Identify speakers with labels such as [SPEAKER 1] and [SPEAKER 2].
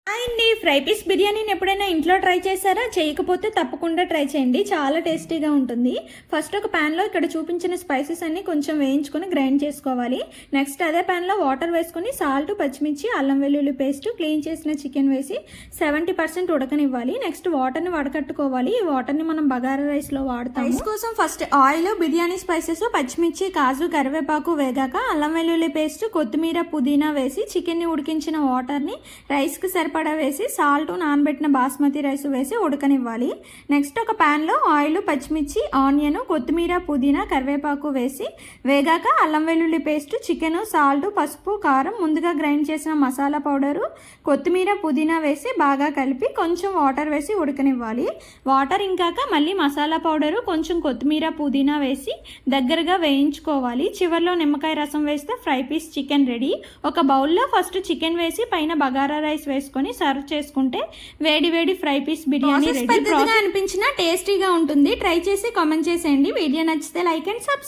[SPEAKER 1] అండి fry piece బిర్యానీని ఎప్పుడైనా ఇంట్లో ట్రై చేశారా? చేయకపోతే తప్పకుండా ట్రై చేయండి, చాలా టేస్టీగా ఉంటుంది. ఫస్ట్ ఒక ప్యాన్లో ఇక్కడ చూపించిన స్పైసెస్ అన్ని కొంచెం వేయించుకొని గ్రైండ్ చేసుకోవాలి. నెక్స్ట్ అదే ప్యాన్లో వాటర్ వేసుకొని సాల్ట్, పచ్చిమిర్చి, అల్లం వెల్లుల్లి పేస్ట్, క్లీన్ చేసిన చికెన్ వేసి 70% ఉడకనివ్వాలి. నెక్స్ట్ వాటర్ని వడకట్టుకోవాలి. ఈ వాటర్ని మనం బగారా రైస్లో వాడతాం. రైస్ కోసం ఫస్ట్ ఆయిల్, బిర్యానీ స్పైసెస్, పచ్చిమిర్చి, కాజు, కరివేపాకు వేగాక అల్లం వెల్లుల్లి పేస్ట్, కొత్తిమీర, పుదీనా వేసి చికెన్ని ఉడికించిన వాటర్ని రైస్కి సరిపడా వేసి సాల్ట్, నానబెట్టిన బాస్మతి రైస్ వేసి ఉడకనివ్వాలి. నెక్స్ట్ ఒక ప్యాన్లో ఆయిల్, పచ్చిమిర్చి, ఆనియన్, కొత్తిమీర, పుదీనా, కరివేపాకు వేసి వేగాక అల్లం వెల్లుల్లి పేస్ట్, చికెన్, సాల్ట్, పసుపు, కారం, ముందుగా గ్రైండ్ చేసిన మసాలా పౌడరు, కొత్తిమీర, పుదీనా వేసి బాగా కలిపి కొంచెం వాటర్ వేసి ఉడకనివ్వాలి. వాటర్ ఇంకాక మళ్ళీ మసాలా పౌడరు, కొంచెం కొత్తిమీర, పుదీనా వేసి దగ్గరగా వేయించుకోవాలి. చివరిలో నిమ్మకాయ రసం వేస్తే ఫ్రై పీస్ చికెన్ రెడీ. ఒక బౌల్లో ఫస్ట్ చికెన్ వేసి పైన బగారా రైస్ వేసుకొని సర్వ్ చేసుకుంటే వేడి వేడి ఫ్రై పీస్ బిర్యానీ రెడీ. పెద్దగా అనిపించినా టేస్టీగా ఉంటుంది. ట్రై చేసి కామెంట్ చేసేయండి. వీడియో నచ్చితే లైక్ అండ్ సబ్స్క్రైబ్.